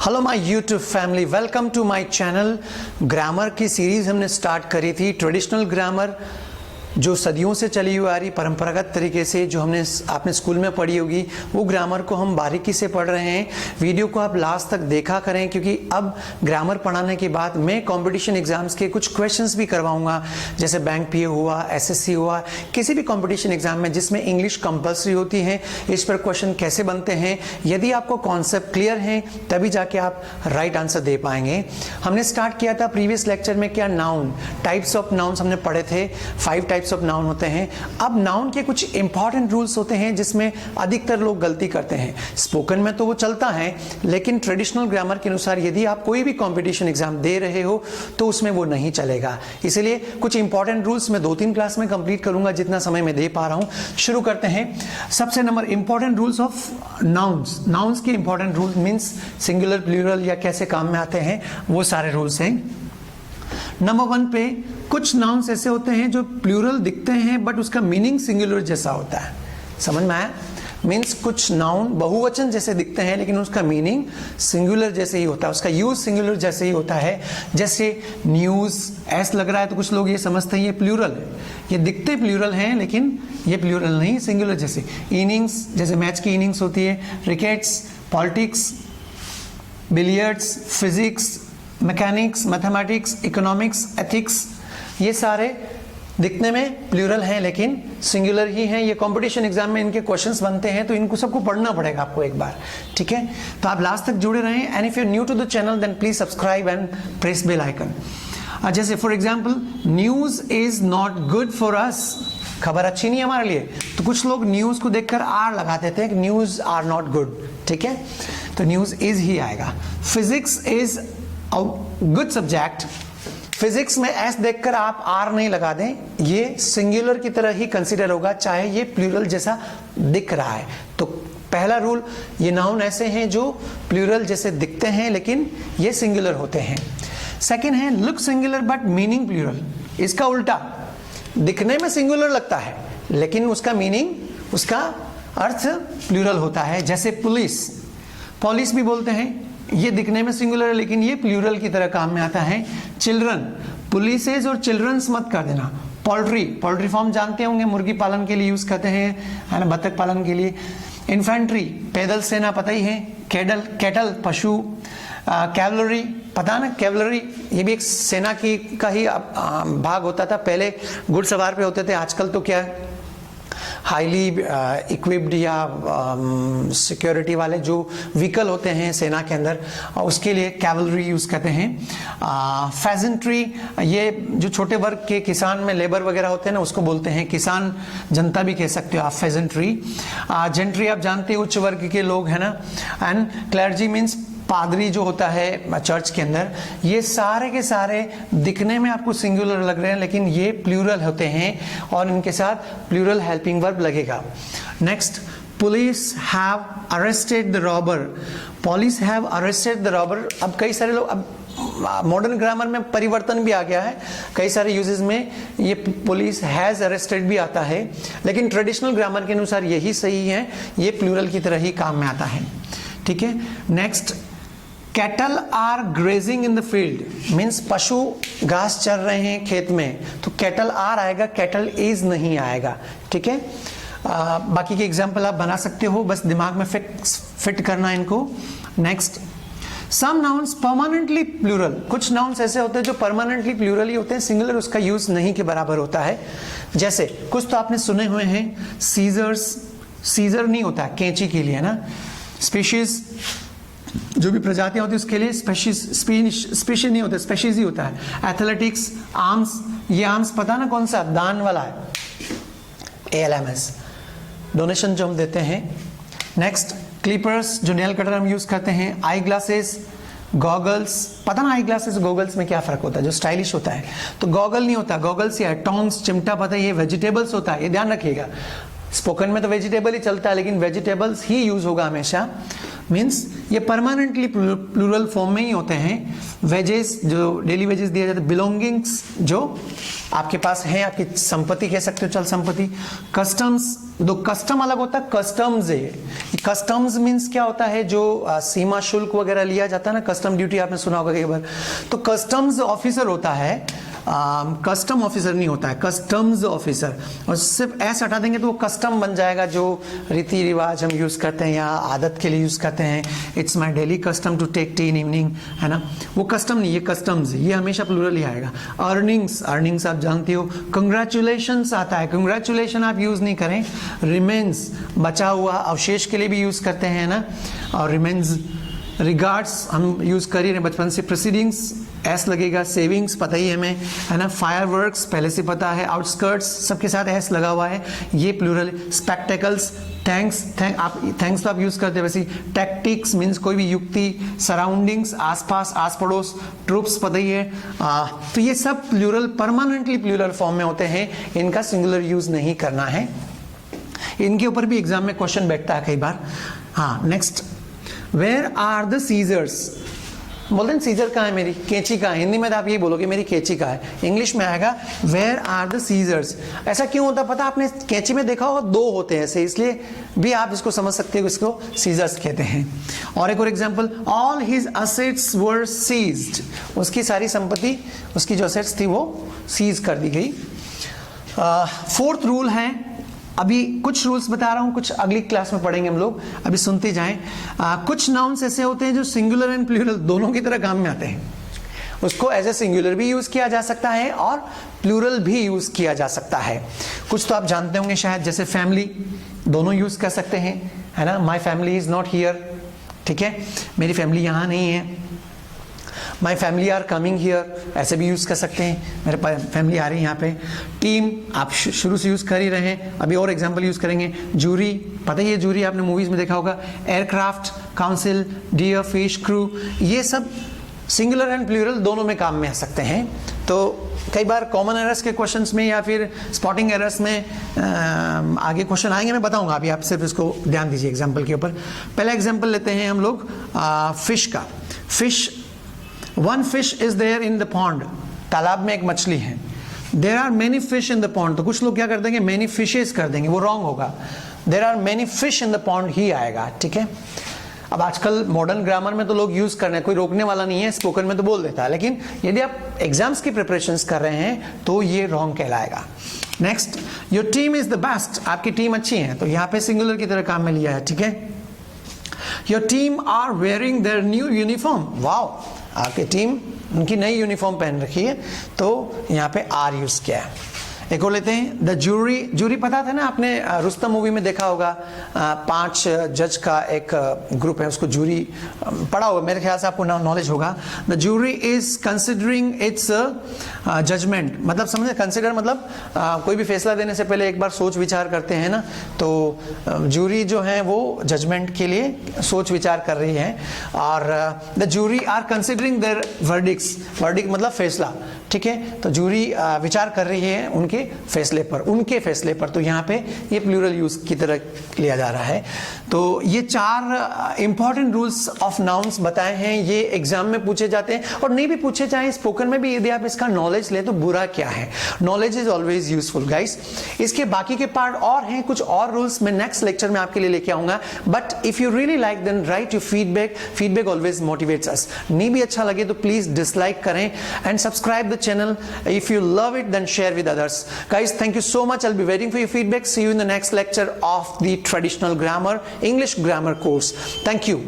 Hello my YouTube family, welcome to my channel. Grammar की series हमने start करी थी। ट्रेडिशनल ग्रामर जो सदियों से चली हुई आ रही परंपरागत तरीके से जो आपने स्कूल में पढ़ी होगी, वो ग्रामर को हम बारीकी से पढ़ रहे हैं। वीडियो को आप लास्ट तक देखा करें, क्योंकि अब ग्रामर पढ़ाने के बाद मैं कंपटीशन एग्जाम्स के कुछ क्वेश्चंस भी करवाऊंगा, जैसे बैंक पीए हुआ, एसएससी हुआ, किसी भी कंपटीशन एग्जाम में जिसमें इंग्लिश कंपलसरी होती है। इस पर क्वेश्चन कैसे बनते हैं, यदि आपको कॉन्सेप्ट क्लियर है तभी जाके आप राइट आंसर दे पाएंगे। हमने स्टार्ट किया था प्रीवियस लेक्चर में क्या नाउन, टाइप्स ऑफ नाउन्स हमने पढ़े थे। 5 टाइप्स ऑफ नाउन होते हैं। अब नाउन के कुछ इंपॉर्टेंट रूल्स होते हैं जिसमें अधिकतर लोग गलती करते हैं। स्पोकन में तो वो चलता है, लेकिन ट्रेडिशनल ग्रामर के अनुसार यदि आप कोई भी कंपटीशन एग्जाम दे रहे हो तो उसमें वो नहीं चलेगा। इसलिए कुछ इंपॉर्टेंट रूल्स मैं 2-3 क्लास में कंप्लीट करूंगा, जितना समय मैं दे पा रहा हूं। शुरू करते हैं। सबसे number important rules of nouns. Nouns के important rule means singular, plural या कैसे काम में आते हैं, वो सारे रूल्स हैं। नंबर 1 पे कुछ नाउन्स ऐसे होते हैं जो प्लूरल दिखते हैं बट उसका मीनिंग सिंगुलर जैसा होता है। समझ में आया? मीन्स कुछ नाउन बहुवचन जैसे दिखते हैं लेकिन उसका मीनिंग सिंगुलर जैसे ही होता है, उसका यूज सिंगुलर जैसे ही होता है। जैसे न्यूज, ऐसा लग रहा है तो कुछ लोग ये समझते हैं ये प्लूरल है, ये दिखते प्लूरल हैं लेकिन ये प्लूरल नहीं, सिंगुलर जैसे। इनिंग्स, जैसे मैच की इनिंग्स होती है। Rickets, politics, billiards, physics, mechanics, mathematics, economics, ethics, ये सारे दिखने में प्लूरल हैं लेकिन सिंगुलर ही हैं। ये कंपटीशन एग्जाम में इनके क्वेश्चंस बनते हैं, तो इनको सबको पढ़ना पड़ेगा आपको एक बार, ठीक है? तो आप लास्ट तक जुड़े रहें। And if you are new to the channel then please subscribe and press bell icon. जैसे for example, news is not good for us, खबर अच्छी नहीं है हमारे लिए, तो कुछ लोग न्यूज को देखकर आर लगा देते हैं कि न्यूज आर नॉट गुड, ठीक है? तो न्यूज इज ही आएगा। Physics is good subject, physics में एस देखकर आप आर नहीं लगा दें, ये सिंगुलर की तरह ही कंसीडर होगा चाहे ये प्लूरल जैसा दिख रहा है। तो पहला रूल, ये नाउन ऐसे हैं जो प्लूरल जैसे दिखते हैं लेकिन ये सिंगुलर होते हैं। सेकंड है look singular but meaning plural. इसका उल्टा, दिखने में सिंगुलर लगता है लेकिन उसका मीनिंग, उसका अर्थ प्लूरल होता है। जैसे पुलिस, पॉलिस भी बोलते हैं, ये दिखने में सिंगुलर है लेकिन ये प्लूरल की तरह काम में आता है। चिल्ड्रन, पुलिसेस और चिल्ड्रंस मत कर देना। पोल्ट्री, पोल्ट्री फार्म जानते होंगे, मुर्गी पालन के लिए यूज करते हैं, है ना, बतख पालन के लिए। इन्फेंट्री, पैदल सेना पता ही है। कैटल, पशु। कैवलरी, पता ना, कैवलरी ये भी एक सेना की का ही भाग होता था। पहले घुड़सवार पे होते थे, आजकल तो क्या हाईली इक्विप्ड या सिक्योरिटी वाले जो व्हीकल होते हैं सेना के अंदर, उसके लिए कैवलरी यूज करते हैं। फेजेंट्री, ये जो छोटे वर्ग के किसान में लेबर वगैरह होते हैं ना, उसको बोलते हैं किसान जनता भी कह सकते हो आप, फेजेंट्री। जेंट्री आप जानते हो, उच्च वर्ग के लोग है ना। एंड क्लर्जी मीन्स पादरी जो होता है चर्च के अंदर। ये सारे के सारे दिखने में आपको सिंगुलर लग रहे हैं लेकिन ये प्लूरल होते हैं और इनके साथ प्लूरल हेल्पिंग वर्ब लगेगा। Next, police have arrested the robber. Police have arrested the robber. अब कई सारे लोग, अब मॉडर्न ग्रामर में परिवर्तन भी आ गया है, कई सारे यूजेस में ये पुलिस हैज अरेस्टेड भी आता है, लेकिन ट्रेडिशनल ग्रामर के अनुसार यही सही है, ये प्लूरल की तरह ही काम में आता है, ठीक है? Next, cattle are grazing in the field, means पशु घास चर रहे हैं खेत में, तो कैटल आर आएगा, कैटल इज नहीं आएगा, ठीक है? बाकी के एग्जाम्पल आप बना सकते हो, बस दिमाग में फिट करना इनको। Next, some nouns permanently plural. कुछ नाउन्स ऐसे होते हैं जो परमानेंटली प्लूरल ही होते हैं, सिंगुलर उसका यूज नहीं के बराबर होता है। जैसे कुछ तो आपने सुने हुए हैं, सीजर्स, सीजर नहीं होता कैंची के लिए ना, स्पीशीज जो भी प्रजातियां होती है उसके लिए स्पीशीज नहीं होता, स्पेशीज ही होता है। एथलेटिक्स, आर्म्स, ये आर्म्स पता ना कौन सा, दान वाला है, ALMS, डोनेशन जो हम देते हैं। नेक्स्ट, क्लिपर्स, जो नेल कटर हम यूज करते हैं। आई ग्लासेस, गॉगल्स, पता ना आई ग्लासेस गॉगल्स में क्या फर्क होता है, जो स्टाइलिश होता है तो गॉगल नहीं होता, गॉगल्स या टोंग्स, चिमटा पता है, ये वेजिटेबल्स होता है, ये ध्यान रखिएगा। स्पोकन में तो वेजिटेबल ही चलता है लेकिन वेजिटेबल्स ही यूज होगा हमेशा। मीन्स ये परमानेंटली प्लूरल फॉर्म में ही होते हैं। वेजेस, जो डेली वेजेस दिया जाता है। बिलोंगिंग्स, जो आपके पास है, आपकी संपत्ति कह सकते हो, चल संपत्ति। कस्टम्स, दो कस्टम अलग होता है, कस्टम्स है। कस्टम्स मीन्स क्या होता है, जो सीमा शुल्क वगैरह लिया जाता है ना, कस्टम ड्यूटी आपने सुना होगा कई बार। तो कस्टम्स ऑफिसर होता है, कस्टम ऑफिसर नहीं होता है, कस्टम्स ऑफिसर। और सिर्फ एस हटा देंगे तो वो कस्टम बन जाएगा, जो रीति रिवाज हम यूज करते हैं या आदत के लिए यूज करते हैं। It's my daily custom to take tea in evening, है ना, वो कस्टम नहीं, ये कस्टम्स, ये हमेशा प्लूरल ही आएगा। अर्निंग्स, अर्निंग्स आप जानते हो। कंग्रेचुलेशंस आता है, कंग्रेचुलेशन आप यूज नहीं करें। रिमेन्स, बचा हुआ अवशेष के लिए भी यूज करते हैं ना, और रिमेन्स। रिगार्ड्स हम यूज कर ही रहे बचपन से। प्रोसीडिंग्स एस लगेगा। सेविंग्स पता ही है हमें, है ना। फायरवर्क्स पहले से पता है। आउटस्कर्ट्स सबके साथ एस लगा हुआ है, ये प्लूरल। स्पेक्टेकल्स, थैंक्स, थैंक्स तो आप यूज करते हैं वैसे। टैक्टिक्स मीन्स कोई भी युक्ति। सराउंडिंग्स, आसपास, आस पड़ोस। ट्रूप्स पता ही है। तो ये सब प्लूरल, परमानेंटली प्लूरल फॉर्म में होते हैं, इनका सिंगुलर यूज नहीं करना है। इनके ऊपर भी एग्जाम में क्वेश्चन बैठता है कई बार। हाँ, next, where are the scissors. बोलते हैं सीजर कहाँ है मेरी, कैंची कहाँ है। हिंदी में तो आप यही बोलोगे मेरी कैंची कहाँ है, इंग्लिश में आएगा वेयर आर द सीजर्स। ऐसा क्यों होता पता, आपने कैंची में देखा होगा दो होते हैं ऐसे, इसलिए भी आप इसको समझ सकते हो, इसको सीजर्स कहते हैं। और एक और एग्जांपल, ऑल हिज असेट्स वर सीज्ड। उसकी सारी संपत्ति, उसकी जो असेट्स थी वो सीज कर दी गई। फोर्थ रूल है, अभी कुछ रूल्स बता रहा हूं, कुछ अगली क्लास में पढ़ेंगे हम लोग, अभी सुनते जाएं। कुछ नाउन्स ऐसे होते हैं जो सिंगुलर एंड प्लूरल दोनों की तरह काम में आते हैं। उसको एज ए सिंगुलर भी यूज किया जा सकता है और प्लूरल भी यूज किया जा सकता है। कुछ तो आप जानते होंगे शायद, जैसे फैमिली, दोनों यूज कर सकते हैं, है ना। My family is not here, ठीक है, मेरी फैमिली यहाँ नहीं है। My family are coming here, ऐसे भी यूज कर सकते हैं, मेरे फैमिली आ रही है यहाँ पे। टीम आप शुरू से यूज कर ही रहे हैं, अभी और एग्जांपल यूज करेंगे। जूरी, पता ही है जूरी, आपने मूवीज में देखा होगा। Aircraft, council, deer, fish, crew, ये सब सिंगुलर एंड प्लूरल दोनों में काम में आ सकते हैं। तो कई बार कॉमन एरर्स के क्वेश्चंस में या फिर स्पॉटिंग एरर्स में आगे क्वेश्चन आएंगे, मैं बताऊंगा, अभी आप सिर्फ इसको ध्यान दीजिए एग्जाम्पल के ऊपर। पहला एग्जाम्पल लेते हैं हम लोग फिश का। Fish, one fish is there in the pond, तालाब में एक मछली है। There are many fish in the pond, तो कुछ लोग क्या कर देंगे, मेनी फिशेस कर देंगे, वो रॉन्ग होगा। There are many fish in the pond ही आएगा, ठीक है। अब आजकल मॉडर्न ग्रामर में तो लोग यूज कर रहे हैं, कोई रोकने वाला नहीं है, स्पोकन में तो बोल देता है, लेकिन यदि आप एग्जाम्स की प्रिपरेशंस कर रहे हैं तो ये रॉन्ग कहलाएगा। Next, your team is the best, आपकी टीम अच्छी है, तो यहाँ पे सिंगुलर की तरह काम में लिया है, ठीक है। Your team are wearing their new uniform, wow, आपकी टीम उनकी नई यूनिफॉर्म पहन रखी है, तो यहाँ पे आर यूज किया है। एक और लेते हैं, द जूरी। जूरी पता था ना आपने, रुस्तम मूवी में देखा होगा, 5 जज का एक ग्रुप है, उसको जूरी पढ़ा होगा, मेरे ख्याल से आपको नॉलेज होगा। The jury is considering its judgment, मतलब समझे, कंसिडर मतलब कोई भी फैसला देने से पहले एक बार सोच विचार करते हैं ना, तो जूरी जो है वो जजमेंट के लिए सोच विचार कर रही है। और the jury are considering their verdicts, verdict मतलब फैसला, ठीक है, तो जूरी विचार कर रही है उनके फैसले पर, उनके फैसले पर, तो यहाँ पे ये प्लूरल यूज की तरह लिया जा रहा है। तो ये 4 इंपॉर्टेंट रूल्स ऑफ नाउन्स बताए हैं, ये एग्जाम में पूछे जाते हैं, और नहीं भी पूछे जाए स्पोकन में भी, यदि आप इसका नॉलेज ले तो बुरा क्या है, knowledge is always useful guys. इसके बाकी के पार्ट और हैं, कुछ और रूल्स मैं नेक्स्ट लेक्चर में आपके लिए लेके आऊंगा, but if you really like then write your feedback, feedback always motivates us. नहीं भी अच्छा लगे तो प्लीज डिसलाइक करें and subscribe the channel. If you love it, then share with others. Guys, thank you so much. I'll be waiting for your feedback. See you in the next lecture of the traditional grammar, English grammar course. Thank you.